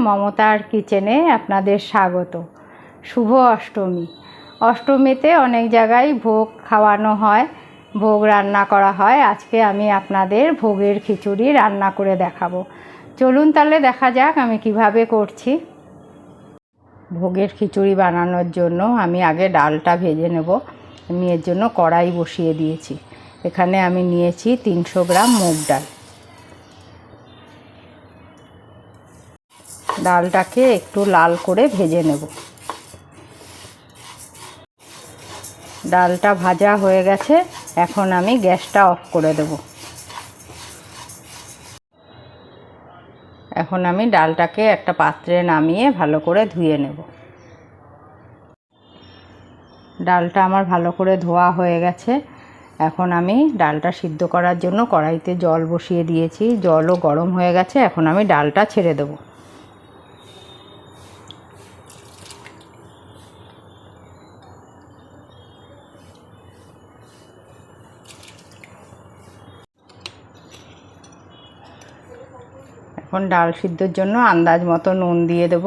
মমতার কিচেনে আপনাদের স্বাগত। শুভ অষ্টমী। অষ্টমীতে অনেক জায়গায় ভোগ খাওয়ানো হয়, ভোগ রান্না করা হয়। আজকে আমি আপনাদের ভোগের খিচুড়ি রান্না করে দেখাবো। চলুন তাহলে দেখা যাক আমি কিভাবে করছি। ভোগের খিচুড়ি বানানোর জন্য আমি আগে ডালটা ভেজে নেব। আমি এর জন্য কড়াই বসিয়ে দিয়েছি। এখানে আমি নিয়েছি 300 গ্রাম মুগ ডাল। ডালটাকে একটু লাল করে ভেজে নেব। ডালটা ভাজা হয়ে গেছে, এখন আমি গ্যাসটা অফ করে দেব। এখন আমি ডালটাকে একটা পাত্রে নামিয়ে ভালো করে ধুয়ে নেব। ডালটা আমার ভালো করে ধোয়া হয়ে গেছে। এখন আমি ডালটা সিদ্ধ করার জন্য কড়াইতে জল বসিয়ে দিয়েছি। জলও গরম হয়ে গেছে, এখন আমি ডালটা ছেড়ে দেব। এখন ডাল সিদ্ধর জন্য আন্দাজ মতো নুন দিয়ে দেব।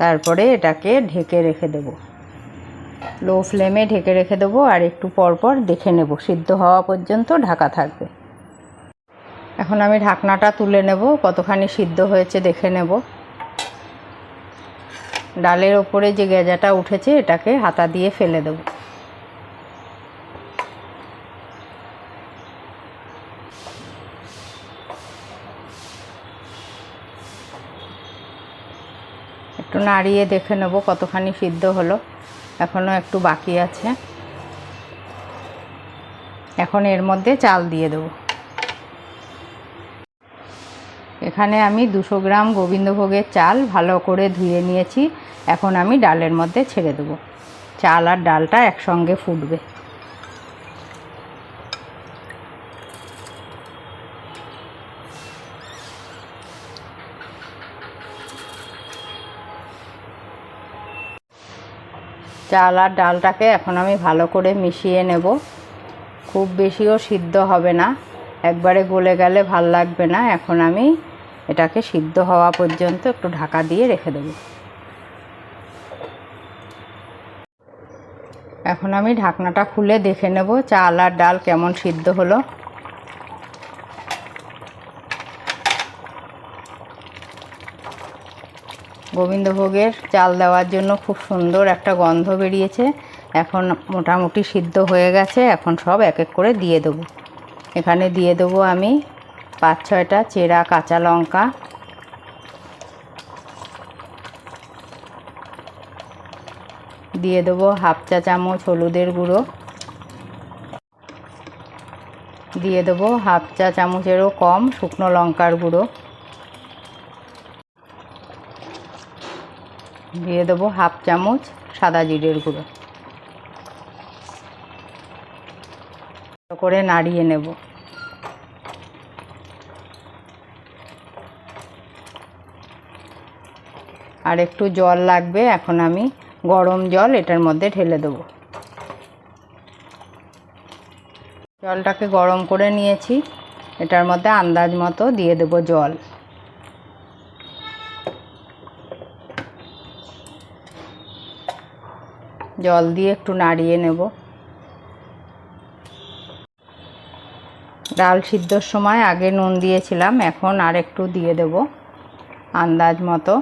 তারপরে এটাকে ঢেকে রেখে দেব। লো ফ্লেমে ঢেকে রেখে দেবো আর একটু পরপর দেখে নেব, সিদ্ধ হওয়া পর্যন্ত ঢাকা থাকবে। এখন আমি ঢাকনাটা তুলে নেব, কতখানি সিদ্ধ হয়েছে দেখে নেব। ডালের ওপরে যে গেজাটা উঠেছে এটাকে হাতা দিয়ে ফেলে দেব। একটু নাড়িয়ে দেখে নেব কতখানি সিদ্ধ হলো। এখনও একটু বাকি আছে। এখন এর মধ্যে চাল দিয়ে দেব। এখানে আমি 200 গ্রাম গোবিন্দভোগের চাল ভালো করে ধুয়ে নিয়েছি। এখন আমি ডালের মধ্যে ছেড়ে দেব। চাল আর ডালটা একসঙ্গে ফুটবে। চাল আর ডালটাকে এখন আমি ভালো করে মিশিয়ে নেব। খুব বেশিও সিদ্ধ হবে না, একবারে গলে গেলে ভাল লাগবে না। এখন আমি এটাকে সিদ্ধ হওয়া পর্যন্ত একটু ঢাকা দিয়ে রেখে দেব। এখন আমি ঢাকনাটা খুলে দেখে নেব চাল আর ডাল কেমন সিদ্ধ হলো। গোবিন্দভোগের চাল দেওয়ার জন্য খুব সুন্দর একটা গন্ধ বেরিয়েছে। এখন মোটামুটি সিদ্ধ হয়ে গেছে। এখন সব এক এক করে দিয়ে দেবো। এখানে দিয়ে দেবো আমি 5-6টা চেরা কাঁচা লঙ্কা, দিয়ে দেবো 1/2 চা চামচ হলুদের গুঁড়ো, দিয়ে দেবো 1/2 চা চামচেরও কম শুকনো লঙ্কার গুঁড়ো, দিয়ে দেবো 1/2 চামচ সাদা জিরের গুঁড়ো। ভালো করে নাড়িয়ে নেব। আর একটু জল লাগবে। এখন আমি গরম জল এটার মধ্যে ঢেলে দেব। জলটাকে গরম করে নিয়েছি, এটার মধ্যে আন্দাজ মতো দিয়ে দেব জল। জল দিয়ে একটু নাড়িয়ে নেব। ডাল সিদ্ধর সময় আগে নুন দিয়েছিলাম, এখন আর একটু দিয়ে দেব আন্দাজ মতো।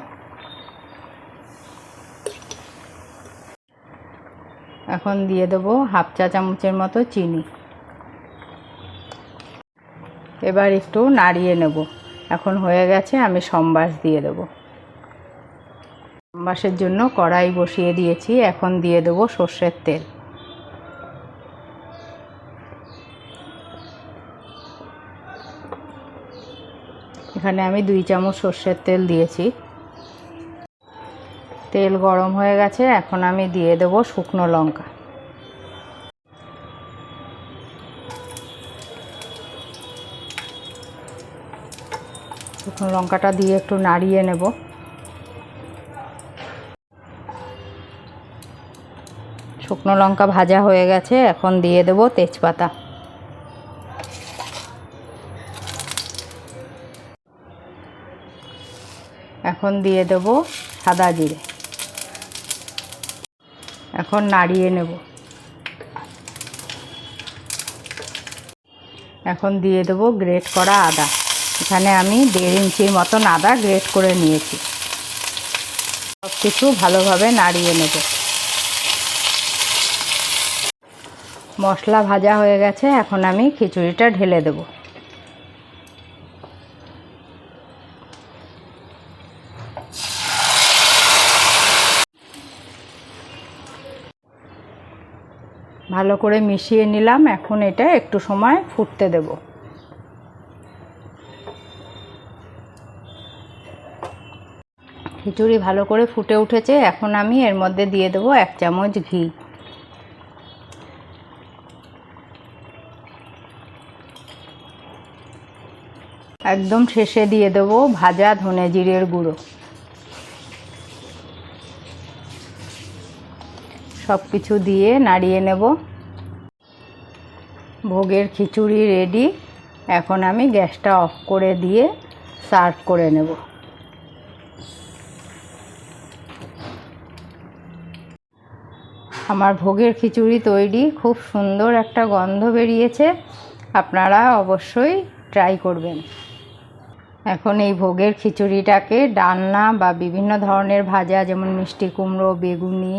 এখন দিয়ে দেব 1/2 চা চামচের মতো চিনি। এবার একটু নাড়িয়ে নেব। এখন হয়ে গেছে, আমি সম্বাস দিয়ে দেব। সম্বাসের জন্য কড়াই বসিয়ে দিয়েছি। এখন দিয়ে দেব সর্ষের তেল। এখানে আমি 2 চামচ সর্ষের তেল দিয়েছি। তেল গরম হয়ে গেছে, এখন আমি দিয়ে দেব শুকনো লঙ্কা। শুকনো লঙ্কাটা দিয়ে একটু নাড়িয়ে নেব। শুকনো লঙ্কা ভাজা হয়ে গেছে, এখন দিয়ে দেব তেজপাতা। এখন দিয়ে দেব সাদা জিরে। এখন নাড়িয়ে নেব। এখন দিয়ে দেব গ্রেট করা আদা। এখানে আমি 1.5 ইঞ্চির মতন আদা গ্রেট করে নিয়েছি। সব কিছু ভালোভাবে নাড়িয়ে নেব। মশলা ভাজা হয়ে গেছে, এখন আমি খিচুড়িটা ঢেলে দেব। ভালো করে মিশিয়ে নিলাম। এখন এটা একটু সময় ফুটতে দেব। খিচুড়ি ভালো করে ফুটে উঠেছে। এখন আমি এর মধ্যে দিয়ে দেব 1 চামচ ঘি। একদম শেষে দিয়ে দেব ভাজা ধনে জিরের গুঁড়ো। সব কিছু দিয়ে নাড়িয়ে নেব। ভোগের খিচুড়ি রেডি। এখন আমি গ্যাসটা অফ করে দিয়ে সার্ভ করে নেব। আমার ভোগের খিচুড়ি তৈরি। খুব সুন্দর একটা গন্ধ বেরিয়েছে। আপনারা অবশ্যই ট্রাই করবেন। এখন এই ভোগের খিচুড়িটাকে ডালনা বা বিভিন্ন ধরনের ভাজা, যেমন মিষ্টি কুমড়ো, বেগুনি,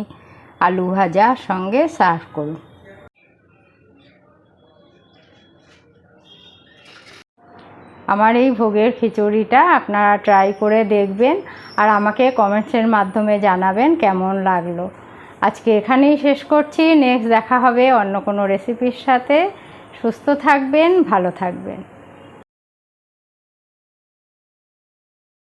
আলু ভাজা সঙ্গে সার্ভ করুন। আমার এই ভোগের খিচুড়িটা আপনারা ট্রাই করে দেখবেন আর আমাকে কমেন্টসের মাধ্যমে জানাবেন কেমন লাগলো। আজকে এখানেই শেষ করছি। নেক্সট দেখা হবে অন্য কোনো রেসিপির সাথে। সুস্থ থাকবেন, ভালো থাকবেন।